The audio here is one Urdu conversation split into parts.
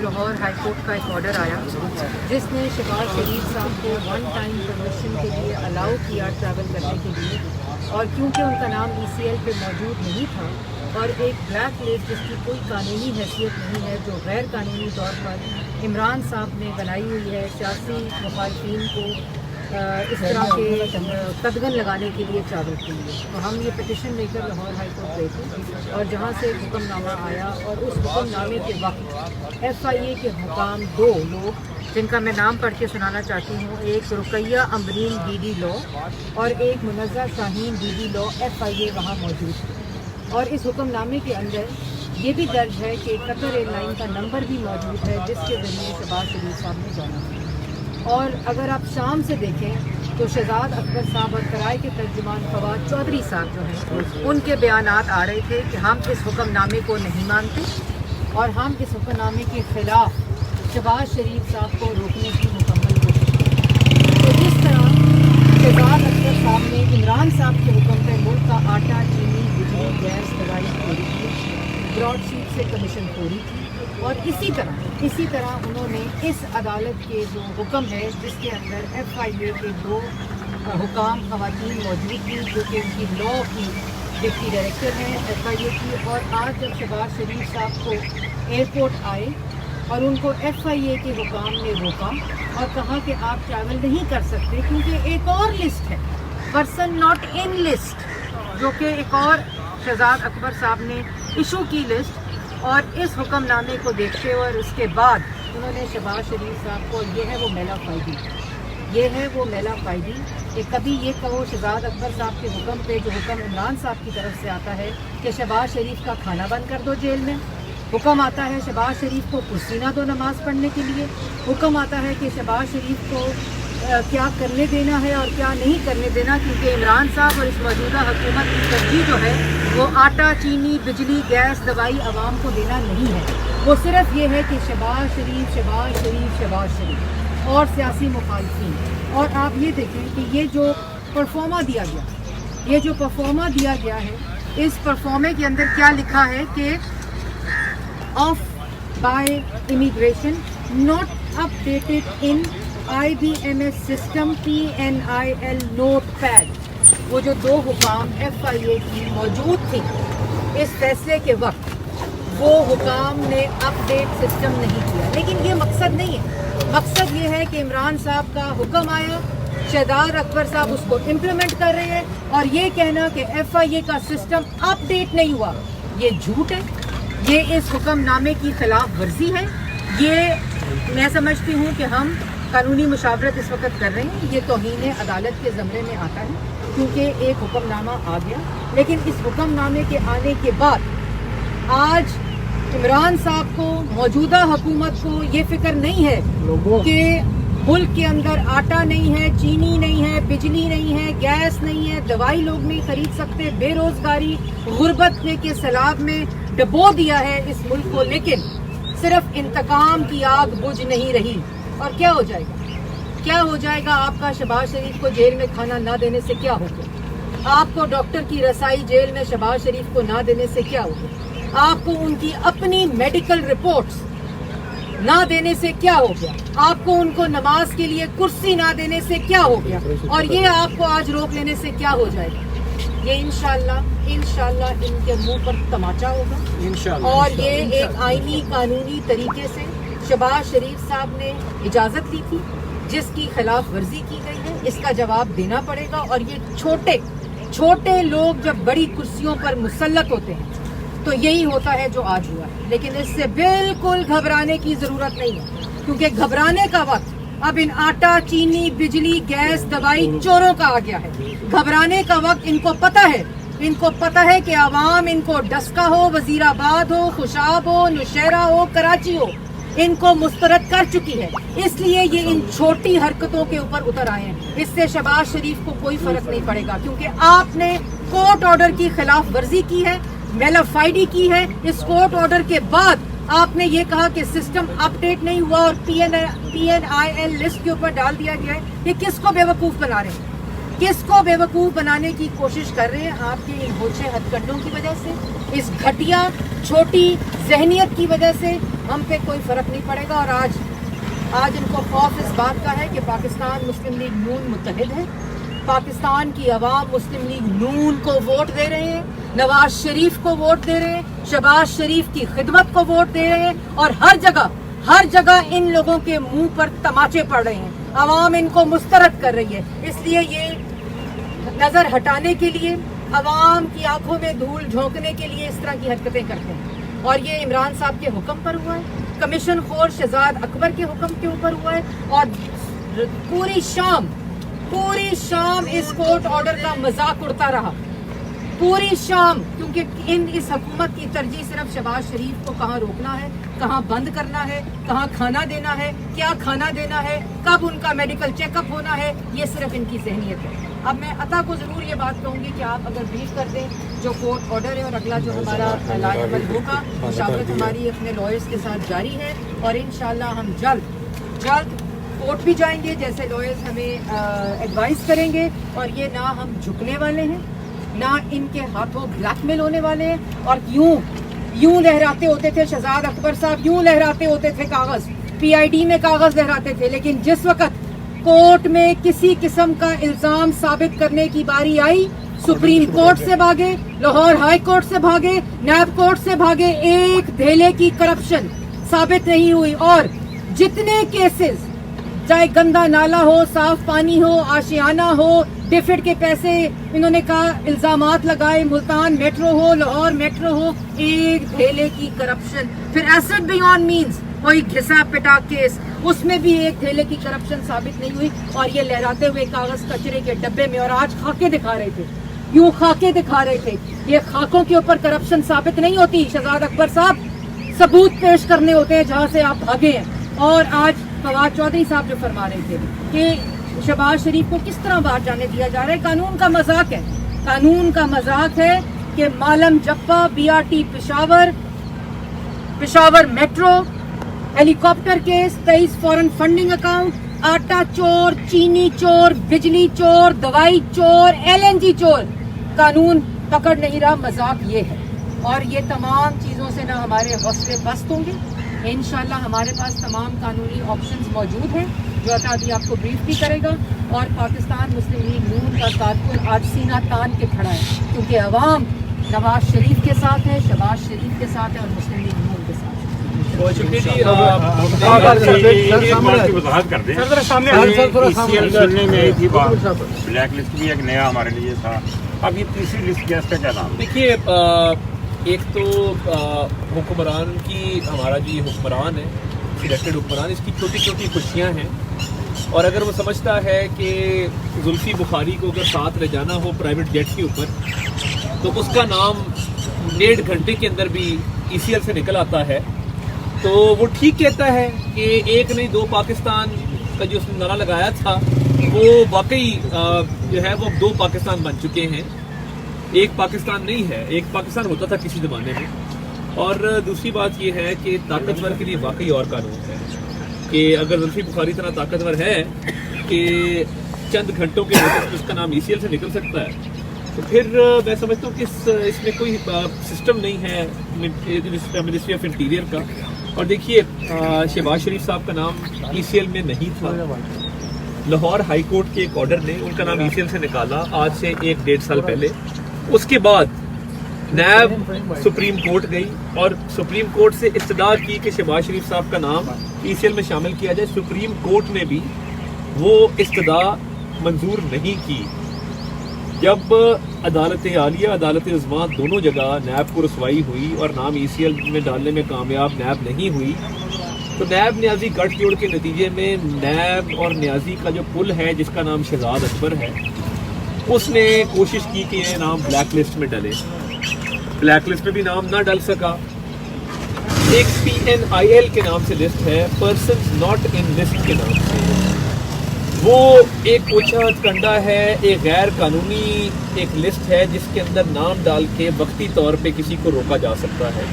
لاہور ہائی کورٹ کا ایک آرڈر آیا جس نے شہباز شریف صاحب کو ون ٹائم پرمیشن کے لیے الاؤ کیا ٹریول کرنے کے لیے، اور کیونکہ ان کا نام ECL پہ موجود نہیں تھا اور ایک بلیک لسٹ جس کی کوئی قانونی حیثیت نہیں ہے، جو غیر قانونی طور پر عمران صاحب نے بنائی ہوئی ہے سیاسی مخالفین کو اس طرح کے قدغن لگانے کے لیے ٹریول کے لیے، تو ہم یہ پٹیشن لے کر لاہور ہائی کورٹ گئے تھے اور جہاں سے حکم نامہ آیا، اور اس حکم نامے کے وقت FIA کے حکام 2 لوگ جن کا میں نام پڑھ کے سنانا چاہتی ہوں، ایک رقیہ امبرین DD لا اور ایک منزہ شاہین DD لا FIA وہاں موجود تھے، اور اس حکم نامے کے اندر یہ بھی درج ہے کہ قطر ایئر لائن کا نمبر بھی موجود ہے جس کے ذریعے شہباز شریف صاحب نے جانا ہے۔ اور اگر آپ شام سے دیکھیں تو شہزاد اکبر صاحب اور کرائے کے ترجمان فواد چودھری صاحب جو ہیں ان کے بیانات آ رہے تھے کہ ہم اس حکم نامے کو نہیں مانتے اور ہم اس حکم نامے کے خلاف شہباز شریف صاحب کو روکنے کی مکمل کوشش کریں۔ تو جس طرح شہزاد اکبر صاحب نے عمران صاحب کے حکم پہ ملک کا آٹا، چینی، بجلی، گیس، دوائی چوری کی، براڈ شیٹ سے کمیشن چوری کی، اور اسی طرح انہوں نے اس عدالت کے جو حکم ہے جس کے اندر FIA کے 2 حکام خواتین موجود تھیں جو کہ ان کی لا کی ڈپٹی ڈائریکٹر ہیں FIA کی، اور آج جب شہباز شریف صاحب کو ایئرپورٹ آئے اور ان کو FIA کے حکام نے روکا اور کہا کہ آپ ٹریول نہیں کر سکتے کیونکہ ایک اور لسٹ ہے، پرسن ناٹ ان لسٹ، جو کہ ایک اور شہزاد اکبر صاحب نے ایشو کی لسٹ، اور اس حکم نامے کو دیکھتے ہوئے اور اس کے بعد انہوں نے شہباز شریف صاحب کو یہ ہے وہ میلا فائدی کہ کبھی یہ کہو شہزاد اکبر صاحب کے حکم پہ جو حکم عمران صاحب کی طرف سے آتا ہے کہ شہباز شریف کا کھانا بند کر دو جیل میں، حکم آتا ہے شہباز شریف کو کرسی نہ دو نماز پڑھنے کے لیے، حکم آتا ہے کہ شہباز شریف کو کیا کرنے دینا ہے اور کیا نہیں کرنے دینا، کیونکہ عمران صاحب اور اس موجودہ حکومت کی ترجیح جو ہے وہ آٹا، چینی، بجلی، گیس، دوائی عوام کو دینا نہیں ہے، وہ صرف یہ ہے کہ شہباز شریف اور سیاسی مخالفین۔ اور آپ یہ دیکھیں کہ یہ جو پرفارما دیا گیا ہے، اس پرفارمے کے اندر کیا لکھا ہے کہ off by immigration not updated in IBMS system PNIL not paid. وہ جو 2 حکام FIA کی موجود تھی اس فیصلے کے وقت، وہ حکام نے اپڈیٹ سسٹم نہیں کیا، لیکن یہ مقصد نہیں ہے، مقصد یہ ہے کہ عمران صاحب کا حکم آیا، شہزاد اکبر صاحب اس کو امپلیمنٹ کر رہے ہیں، اور یہ کہنا کہ FIA کا سسٹم اپڈیٹ نہیں ہوا یہ جھوٹ ہے، یہ اس حکم نامے کی خلاف ورزی ہے۔ یہ میں سمجھتی ہوں کہ ہم قانونی مشاورت اس وقت کر رہے ہیں، یہ توہین عدالت کے زمرے میں آتا ہے کیونکہ ایک حکم نامہ آ گیا، لیکن اس حکم نامے کے آنے کے بعد آج عمران صاحب کو، موجودہ حکومت کو یہ فکر نہیں ہے کہ ملک کے اندر آٹا نہیں ہے، چینی نہیں ہے، بجلی نہیں ہے، گیس نہیں ہے، دوائی لوگ نہیں خرید سکتے، بے روزگاری، غربت کے سیلاب میں ڈبو دیا ہے اس ملک کو، لیکن صرف انتقام کی آگ بجھ نہیں رہی۔ اور کیا ہو جائے گا آپ کا شہباز شریف کو جیل میں کھانا نہ دینے سے کیا ہوگا؟ آپ کو ڈاکٹر کی رسائی جیل میں شہباز شریف کو نہ دینے سے کیا ہوگا؟ آپ کو ان کی اپنی میڈیکل رپورٹس نہ دینے سے کیا ہو گیا؟ آپ کو ان کو نماز کے لیے کرسی نہ دینے سے کیا ہو گیا؟ اور یہ آپ کو آج روک لینے سے کیا ہو جائے گا؟ یہ انشاءاللہ ان کے منہ پر تماچا ہوگا، اور یہ ایک آئینی قانونی طریقے سے شہباز شریف صاحب نے اجازت لی تھی جس کی خلاف ورزی کی گئی ہے، اس کا جواب دینا پڑے گا۔ اور یہ چھوٹے لوگ جب بڑی کرسیوں پر مسلط ہوتے ہیں تو یہی ہوتا ہے جو آج ہوا ہے، لیکن اس سے بالکل گھبرانے کی ضرورت نہیں ہے، کیونکہ گھبرانے کا وقت اب ان آٹا، چینی، بجلی، گیس، دوائی چوروں کا آ گیا ہے۔ گھبرانے کا وقت ان کو پتہ ہے کہ عوام ان کو ڈسکا ہو، وزیر آباد ہو، خوشاب ہو، نوشہرہ ہو، کراچی ہو، ان کو مسترد کر چکی ہے، اس لیے یہ ان چھوٹی حرکتوں کے اوپر اتر آئے ہیں۔ اس سے شہباز شریف کو کوئی فرق نہیں پڑے گا، کیونکہ آپ نے کورٹ آرڈر کی خلاف ورزی کی ہے، میلافائڈی کی ہے۔ اس کورٹ آرڈر کے بعد آپ نے یہ کہا کہ سسٹم اپڈیٹ نہیں ہوا اور PNIL لسٹ کے اوپر ڈال دیا گیا ہے۔ یہ کس کو بیوقوف بنا رہے ہیں؟ کس کو بیوقوف بنانے کی کوشش کر رہے ہیں؟ آپ کے ان ہوچے ہتھ کنڈوں کی وجہ سے، اس گھٹیا چھوٹی ذہنیت کی وجہ سے، ہم پہ کوئی فرق نہیں پڑے گا. اور آج ان کو خوف اس بات کا ہے کہ پاکستان مسلم لیگ نون متحد ہے. پاکستان کی عوام مسلم لیگ نون کو ووٹ دے رہے ہیں, نواز شریف کو ووٹ دے رہے ہیں, شہباز شریف کی خدمت کو ووٹ دے رہے ہیں, اور ہر جگہ ان لوگوں کے منہ پر تماچے پڑ رہے ہیں. عوام ان کو مسترد کر رہی ہے. اس لیے یہ نظر ہٹانے کے لیے, عوام کی آنکھوں میں دھول جھونکنے کے لیے اس طرح کی حرکتیں کرتے ہیں. اور یہ عمران صاحب کے حکم پر ہوا ہے, کمیشن خور شہزاد اکبر کے حکم کے اوپر ہوا ہے. اور پوری شام اس کورٹ آرڈر کا مذاق اڑتا رہا, پوری شام, کیونکہ اس حکومت کی ترجیح صرف شہباز شریف کو کہاں روکنا ہے, کہاں بند کرنا ہے, کہاں کھانا دینا ہے, کیا کھانا دینا ہے, کب ان کا میڈیکل چیک اپ ہونا ہے, یہ صرف ان کی ذہنیت ہے. اب میں عطا کو ضرور یہ بات کہوں گی کہ آپ اگر بریف کر دیں جو کورٹ آرڈر ہے, اور اگلا جو ہمارا لاج عمل ہوگا, مشاورت ہماری اپنے لائرز کے ساتھ جاری ہے, اور انشاءاللہ ہم جلد کورٹ بھی جائیں گے جیسے لائرز ہمیں ایڈوائز کریں گے. اور یہ نہ ہم جھکنے والے ہیں, نہ ان کے ہاتھوں بلیک میل ہونے والے ہیں. اور یوں لہراتے ہوتے تھے شہزاد اکبر صاحب, یوں لہراتے ہوتے تھے کاغذ, PID میں کاغذ لہراتے تھے, لیکن جس وقت کورٹ میں کسی قسم کا الزام ثابت کرنے کی باری آئی, سپریم کورٹ سے بھاگے, لاہور ہائی کورٹ سے بھاگے, نیب کورٹ سے بھاگے, ایک دھیلے کی کرپشن ثابت نہیں ہوئی. اور جتنے کیسز, چاہے گندا نالا ہو, صاف پانی ہو, آشیانہ ہو, ڈیفڈ کے پیسے انہوں نے کہا الزامات لگائے, ملتان میٹرو ہو, لاہور میٹرو ہو, ایک دھیلے کی کرپشن. پھر ایسڈ بیونڈ مینز وہی گھسا پٹا کیس, اس میں بھی ایک دھیلے کی کرپشن ثابت نہیں ہوئی. اور یہ لہراتے ہوئے کاغذ کچرے کے ڈبے میں, اور آج خاکے دکھا رہے تھے, یوں خاکے دکھا رہے تھے. یہ خاکوں کے اوپر کرپشن ثابت نہیں ہوتی شہزاد اکبر صاحب, ثبوت پیش کرنے ہوتے ہیں جہاں سے آپ بھاگے ہیں. اور آج فواد چودھری صاحب جو فرما رہے تھے کہ شہباز شریف کو کس طرح باہر جانے دیا جا رہا ہے, قانون کا مذاق ہے. قانون کا مذاق ہے کہ مالم جپا, BRT پشاور میٹرو, ہیلی کاپٹر کیس, 23 فورن فنڈنگ اکاؤنٹ, آٹا چور, چینی چور, بجلی چور, دوائی چور, LNG چور, قانون پکڑ نہیں رہا. مذاق یہ ہے. اور یہ تمام چیزوں سے نہ ہمارے حوصلے پست ہوں گے. انشاءاللہ ہمارے پاس تمام قانونی آپشنز موجود ہیں جو عطا بھی آپ کو بریف بھی کرے گا. اور پاکستان مسلم لیگ نون کا کارکن آج سینہ تان کے کھڑا ہے, کیونکہ عوام نواز شریف کے ساتھ ہے, شہباز شریف کے ساتھ ہے, اور مسلم لیگ نون کے ساتھ ہے. وضاحت کر دیں, سننے میں آئی تھی بات, بلیک لسٹ بھی ایک نیا ہمارے لیے تھا, اب یہ تیسری لسٹ کیا, اس کا کیا نام؟ دیکھیے, ایک تو حکمران کی, ہمارا جو یہ حکمران ہے, سلیکٹڈ حکمران, اس کی چھوٹی چھوٹی خوشیاں ہیں. اور اگر وہ سمجھتا ہے کہ زلفی بخاری کو اگر ساتھ لے جانا ہو پرائیویٹ جیٹ کے اوپر, تو اس کا نام 1.5 گھنٹے کے اندر بھی ECL سے نکل آتا ہے, تو وہ ٹھیک کہتا ہے کہ ایک نہیں دو پاکستان کا جو اس نے نعرہ لگایا تھا وہ واقعی جو ہے وہ 2 پاکستان بن چکے ہیں. ایک پاکستان نہیں ہے, ایک پاکستان ہوتا تھا کسی زمانے میں. اور دوسری بات یہ ہے کہ طاقتور کے لیے واقعی اور قانون ہے کہ اگر زلفی بخاری اتنا طاقتور ہے کہ چند گھنٹوں کے نوٹس اس کا نام ECL سے نکل سکتا ہے, تو پھر میں سمجھتا ہوں کہ اس میں کوئی سسٹم نہیں ہے منسٹری آف انٹیریئر کا. اور دیکھیے, شہباز شریف صاحب کا نام ECL میں نہیں تھا. لاہور ہائی کورٹ کے ایک آرڈر نے ان کا نام ECL سے نکالا آج سے 1-1.5 سال پہلے. اس کے بعد نیب سپریم کورٹ گئی اور سپریم کورٹ سے استدعا کی کہ شہباز شریف صاحب کا نام ECL میں شامل کیا جائے. سپریم کورٹ نے بھی وہ استدعا منظور نہیں کی. جب عدالت عالیہ, عدالت عظمیٰ, دونوں جگہ نیب کو رسوائی ہوئی اور نام ECL میں ڈالنے میں کامیاب نیب نہیں ہوئی, تو نیب نیازی گٹھ جوڑ کے نتیجے میں نیب اور نیازی کا جو پل ہے جس کا نام شہزاد اکبر ہے, اس نے کوشش کی کہ یہ نام بلیک لسٹ میں ڈلے. بلیک لسٹ میں بھی نام نہ ڈل سکا. ایک PNIL کے نام سے لسٹ ہے, پرسنز ناٹ ان لسٹ کے نام سے. وہ ایک پوچھا کنڈا ہے, ایک غیر قانونی ایک لسٹ ہے جس کے اندر نام ڈال کے وقتی طور پہ کسی کو روکا جا سکتا ہے.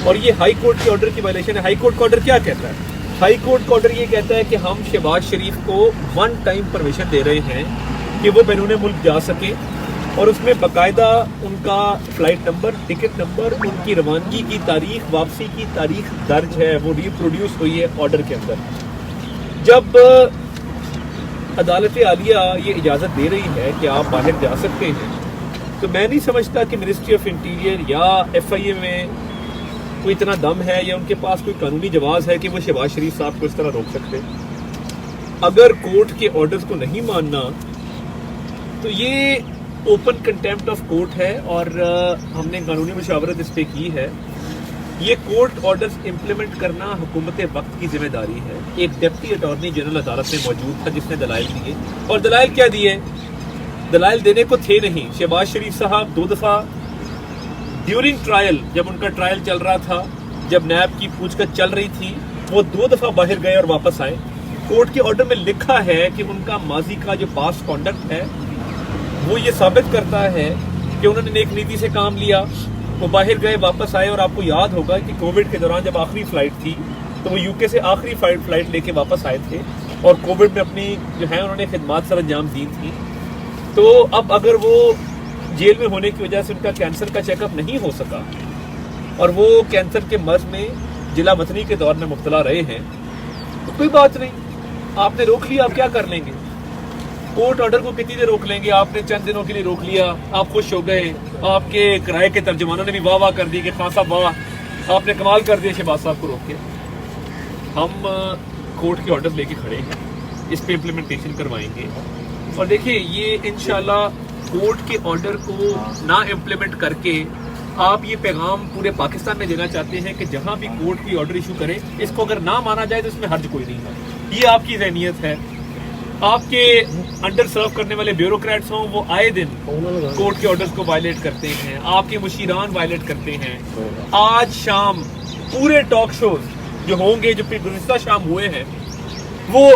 اور یہ ہائی کورٹ کے آرڈر کی وائلیشن ہے. ہائی کورٹ کا آرڈر کیا کہتا ہے؟ ہائی کورٹ کا آرڈر یہ کہتا ہے کہ ہم شہباز شریف کو 1 ٹائم پرمیشن دے رہے ہیں کہ وہ بیرون ملک جا سکے اور اس میں باقاعدہ ان کا فلائٹ نمبر، ٹکٹ نمبر، ان کی روانگی کی تاریخ، واپسی کی تاریخ درج ہے، وہ ریپروڈیوس ہوئی ہے آرڈر کے اندر. جب عدالت عالیہ یہ اجازت دے رہی ہے کہ آپ باہر جا سکتے ہیں، تو میں نہیں سمجھتا کہ منسٹری آف انٹیریئر یا ایف آئی اے میں کوئی اتنا دم ہے یا ان کے پاس کوئی قانونی جواز ہے کہ وہ شہباز شریف صاحب کو اس طرح روک سکتے. اگر کورٹ کے آرڈرز کو نہیں ماننا تو یہ اوپن کنٹیمپٹ آف کورٹ ہے، اور ہم نے قانونی مشاورت اس پہ کی ہے. یہ کورٹ آرڈرز امپلیمنٹ کرنا حکومت وقت کی ذمہ داری ہے. ایک ڈپٹی اٹارنی جنرل عدالت میں موجود تھا جس نے دلائل دیے، اور دلائل کیا دیے؟ دلائل دینے کو تھے نہیں. شہباز شریف صاحب 2 دفعہ ڈیورنگ ٹرائل، جب ان کا ٹرائل چل رہا تھا، جب نیب کی پوچھ گچھ چل رہی تھی، وہ 2 دفعہ باہر گئے اور واپس آئے. کورٹ کے آرڈر میں لکھا ہے کہ ان کا ماضی کا جو پاسٹ کانڈکٹ ہے وہ یہ ثابت کرتا ہے کہ انہوں نے نیک نیتی سے کام لیا. وہ باہر گئے، واپس آئے، اور آپ کو یاد ہوگا کہ کووڈ کے دوران جب آخری فلائٹ تھی تو وہ یو کے سے آخری فلائٹ لے کے واپس آئے تھے، اور کووڈ میں اپنی جو ہے انہوں نے خدمات سر انجام دی تھی. تو اب اگر وہ جیل میں ہونے کی وجہ سے ان کا کینسر کا چیک اپ نہیں ہو سکا اور وہ کینسر کے مرض میں جلا وطنی کے دور میں مبتلا رہے ہیں، تو کوئی بات نہیں، آپ نے روک لیا، آپ کیا کر لیں گے؟ کورٹ آرڈر کو کتنی دیر روک لیں گے؟ آپ نے چند دنوں کے لیے روک لیا، آپ خوش ہو گئے، آپ کے کرائے کے ترجمانوں نے بھی واہ واہ کر دی کہ خان صاحب واہ، آپ نے کمال کر دیا شہباز صاحب کو روک کے. ہم کورٹ کے آرڈر لے کے کھڑے ہیں، اس پہ امپلیمنٹیشن کروائیں گے. اور دیکھیں یہ انشاءاللہ کورٹ کے آرڈر کو نہ امپلیمنٹ کر کے آپ یہ پیغام پورے پاکستان میں دینا چاہتے ہیں کہ جہاں بھی کورٹ کی آرڈر ایشو کرے اس کو اگر نہ مانا جائے تو اس میں حرج کوئی نہیں ہے. یہ آپ کی ذہنیت ہے. آپ کے انڈر سرو کرنے والے بیوروکریٹس ہوں، وہ آئے دن کورٹ کے آرڈرز کو وائلیٹ کرتے ہیں، آپ کے مشیران وائلیٹ کرتے ہیں. آج شام پورے ٹاک شوز جو ہوں گے، جو گزشتہ شام ہوئے ہیں، وہ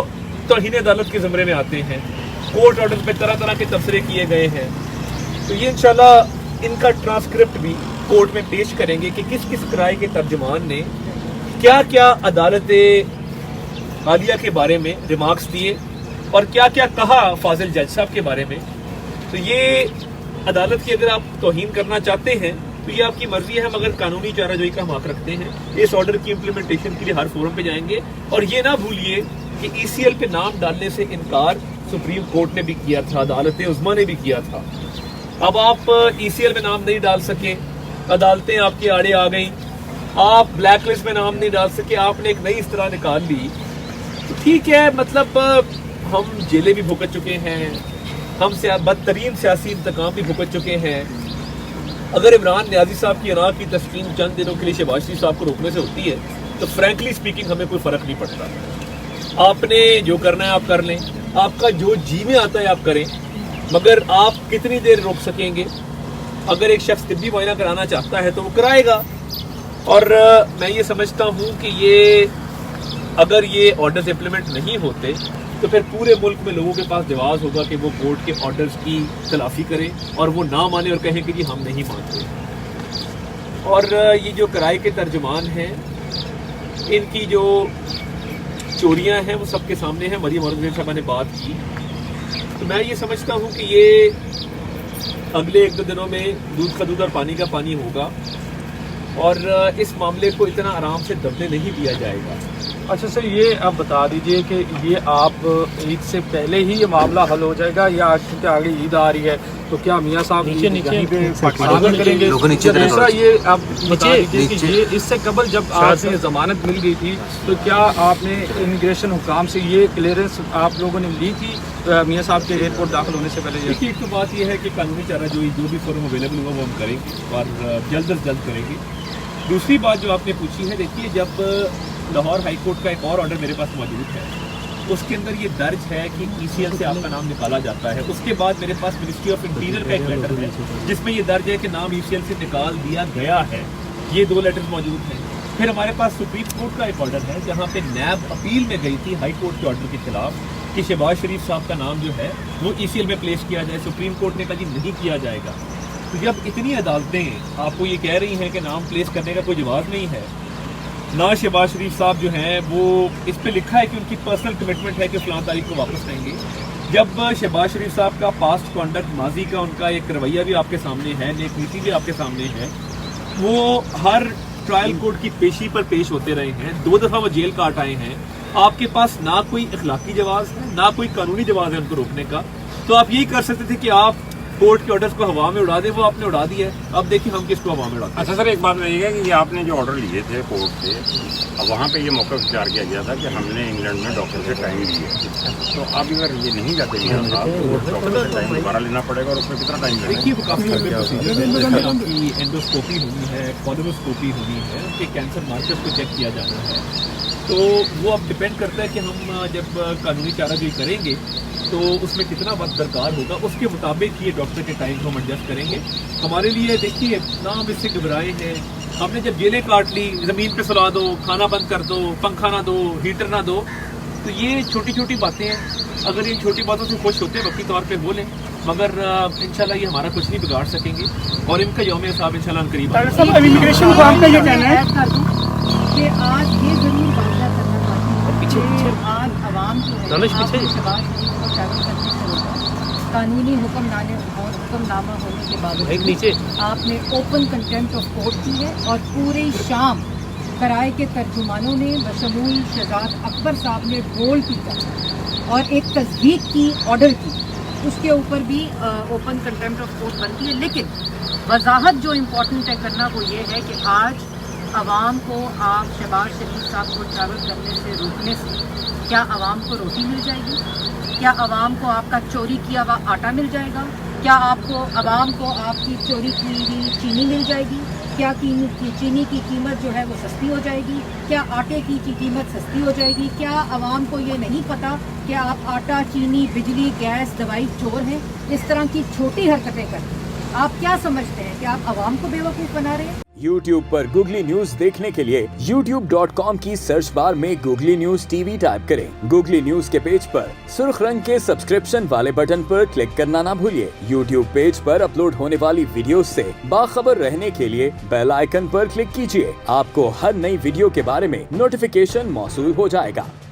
توہین عدالت کے زمرے میں آتے ہیں. کورٹ آرڈرز پہ طرح طرح کے تبصرے کیے گئے ہیں. تو یہ انشاءاللہ ان کا ٹرانسکرپٹ بھی کورٹ میں پیش کریں گے کہ کس کس کرائے کے ترجمان نے کیا کیا عدالت عالیہ کے بارے میں ریمارکس دیے اور کیا کیا کہا فاضل جج صاحب کے بارے میں. تو یہ عدالت کی اگر آپ توہین کرنا چاہتے ہیں تو یہ آپ کی مرضی ہے، مگر قانونی چارہ جوئی کا ہم حق رکھتے ہیں. اس آرڈر کی امپلیمنٹیشن کے لیے ہر فورم پہ جائیں گے. اور یہ نہ بھولیے کہ ای سی ایل پہ نام ڈالنے سے انکار سپریم کورٹ نے بھی کیا تھا، عدالت عظمیٰ نے بھی کیا تھا. اب آپ ای سی ایل میں نام نہیں ڈال سکے، عدالتیں آپ کے آڑے آ گئیں، آپ بلیک لسٹ میں نام نہیں ڈال سکے، آپ نے ایک نئی اصطلاح نکال لی. تو ٹھیک ہے، مطلب ہم جیلیں بھی بھگت چکے ہیں، ہم بدترین سیاسی انتقام بھی بھگت چکے ہیں. اگر عمران نیازی صاحب کی عراق کی تسکین چند دنوں کے لیے شہباز شریف صاحب کو روکنے سے ہوتی ہے تو فرینکلی اسپیکنگ ہمیں کوئی فرق نہیں پڑتا. آپ نے جو کرنا ہے آپ کر لیں، آپ کا جو جی میں آتا ہے آپ کریں، مگر آپ کتنی دیر روک سکیں گے؟ اگر ایک شخص طبی معائنہ کرانا چاہتا ہے تو وہ کرائے گا. اور میں یہ سمجھتا ہوں کہ اگر یہ آرڈرز امپلیمنٹ نہیں ہوتے تو پھر پورے ملک میں لوگوں کے پاس جواز ہوگا کہ وہ کورٹ کے آرڈرز کی خلافی کریں اور وہ نہ مانے اور کہیں کہ جی ہم نہیں مانتے. اور یہ جو کرائے کے ترجمان ہیں، ان کی جو چوریاں ہیں وہ سب کے سامنے ہیں. مریم اورنگزیب صاحبہ نے بات کی، تو میں یہ سمجھتا ہوں کہ یہ اگلے 1-2 دنوں میں دودھ کا دودھ اور پانی کا پانی ہوگا، اور اس معاملے کو اتنا آرام سے دبنے نہیں دیا جائے گا. اچھا سر، یہ آپ بتا دیجئے کہ یہ آپ عید سے پہلے ہی یہ معاملہ حل ہو جائے گا، یا کیونکہ آگے عید آ رہی ہے تو کیا میاں صاحب یہیں پہ پارٹیسپیٹ کریں گے؟ دوسرا یہ آپ بتا دیجیے کہ یہ اس سے قبل جب آپ نے ضمانت مل گئی تھی تو کیا آپ نے امیگریشن حکام سے یہ کلیئرنس آپ لوگوں نے لی تھی میاں صاحب کے ایئرپورٹ داخل ہونے سے پہلے؟ دیکھیے، ایک تو بات یہ ہے کہ قانونی چارہ جو بھی فورم اویلیبل ہوگا وہ ہم کریں گے اور جلد از جلد کریں گے. دوسری بات جو آپ نے پوچھی ہے، دیکھیے جب لاہور ہائی کورٹ کا ایک اور آرڈر میرے پاس موجود ہے، اس کے اندر یہ درج ہے کہ ای سی ایل سے آپ کا نام نکالا جاتا ہے. اس کے بعد میرے پاس منسٹری آف انٹیریئر کا ایک لیٹر ہے جس میں یہ درج ہے کہ نام ای سی ایل سے نکال دیا گیا ہے. یہ 2 لیٹر موجود ہیں. پھر ہمارے پاس سپریم کورٹ کا ایک آرڈر ہے جہاں پہ نیب اپیل میں گئی تھی ہائی کورٹ کے آرڈر کے خلاف کہ شہباز شریف صاحب کا نام جو ہے وہ ای سی ایل میں پلیس کیا جائے. سپریم کورٹ نے کہا جی نہیں کیا جائے گا. تو جب اتنی عدالتیں آپ کو یہ کہہ رہی ہیں کہ نام پلیس کرنے کا کوئی جواز نہیں ہے، نہ شہباز شریف صاحب جو ہیں وہ اس پہ لکھا ہے کہ ان کی پرسنل کمٹمنٹ ہے کہ فلاں تاریخ کو واپس لیں گے، جب شہباز شریف صاحب کا پاسٹ کانڈکٹ، ماضی کا ان کا ایک رویہ بھی آپ کے سامنے ہے، نیک نیتی بھی آپ کے سامنے ہے، وہ ہر ٹرائل کورٹ کی پیشی پر پیش ہوتے رہے ہیں، 2 دفعہ وہ جیل کاٹ آئے ہیں، آپ کے پاس نہ کوئی اخلاقی جواز ہے نہ کوئی قانونی جواز ہے ان کو روکنے کا، تو آپ یہی کر سکتے تھے کہ آپ کورٹ کے آرڈرز کو ہوا میں اڑا دیں، وہ آپ نے اڑا دیا ہے، اب دیکھیں ہم کس کو ہوا میں اڑاتے ہیں۔ اچھا سر، ایک بات رہی ہے کہ یہ آپ نے جو آرڈر لیے تھے کورٹ سے، اب وہاں پہ یہ موقف اختیار کیا گیا تھا کہ ہم نے انگلینڈ میں ڈاکٹر سے ٹائم لیے، تو اب اگر یہ نہیں جاتے میاں صاحب تو ڈاکٹر سے ٹائم دوبارہ لینا پڑے گا، اور اس میں کتنا ٹائم لگے گا؟ دیکھیے وہ کافی لمبے پروسیجر ہے، جیسے آپ کی اینڈوسکوپی ہونی ہے، کولونوسکوپی ہونی ہے، اس کے کینسر مارکرز کو چیک کیا جانا ہے، تو وہ اب ڈپینڈ کرتا ہے کہ ہم جب قانونی چارہ جوئی کریں گے تو اس میں کتنا وقت درکار ہوگا، اس کے مطابق یہ ڈاکٹر کے ٹائم کو ہم ایڈجسٹ کریں گے۔ ہمارے لیے دیکھیے نہ ہم اس سے گھبرائے ہیں، ہم نے جب جیلیں کاٹ لی، زمین پہ سلا دو، کھانا بند کر دو، پنکھا نہ دو، ہیٹر نہ دو، تو یہ چھوٹی چھوٹی باتیں ہیں، اگر ان چھوٹی باتوں سے خوش ہوتے ہیں وقتی طور پہ وہ لیں، مگر انشاءاللہ یہ ہمارا کچھ نہیں بگاڑ سکیں گے، اور ان کا یوم حساب انشاءاللہ ہم قریب امیگریشن کو آپ کا یہ کہنا ہے کہ آج یہ ضرور واضح کرنا چاہتی ہوں کہ آج عوام جو ہے آپ کو شہباز شریف کو ٹریول کرنے سے روکا، قانونی حکم نامہ ہونے کے باوجود آپ نے اوپن کنٹمپٹ آف کورٹ کی ہے، اور پورے شام کرائے کے ترجمانوں نے بشمول شہزاد اکبر صاحب نے رول کیا اور ایک تصدیق کی آرڈر کی، اس کے اوپر بھی اوپن کنٹمپٹ آف کورٹ بنتی ہے۔ لیکن وضاحت جو امپورٹنٹ ہے کرنا وہ یہ ہے کہ آج عوام کو آپ شہباز شریف صاحب کو ٹریول کرنے سے روکنے سے کیا عوام کو روٹی مل جائے گی؟ کیا عوام کو آپ کا چوری کیا ہوا آٹا مل جائے گا؟ کیا عوام کو آپ کی چوری کی ہوئی چینی مل جائے گی؟ کیا چینی کی قیمت جو ہے وہ سستی ہو جائے گی؟ کیا آٹے کی قیمت سستی ہو جائے گی؟ کیا عوام کو یہ نہیں پتا کہ آپ آٹا، چینی، بجلی، گیس، دوائی چور ہیں؟ اس طرح کی چھوٹی حرکتیں کرتے ہیں۔ آپ کیا سمجھتے ہیں کہ آپ عوام کو بیوقوف بنا رہے ہیں؟ YouTube پر گوگلی نیوز دیکھنے کے لیے youtube.com کی سرچ بار میں googly news T V type کریں۔ گوگلی نیوز کے پیج پر سرخ رنگ کے سبسکرپشن والے بٹن پر کلک کرنا نہ بھولیے۔ YouTube پیج پر اپلوڈ ہونے والی ویڈیوز سے باخبر رہنے کے لیے بیل آئیکن پر کلک کیجیے۔ آپ کو ہر نئی ویڈیو کے بارے میں نوٹیفیکیشن موصول ہو جائے گا۔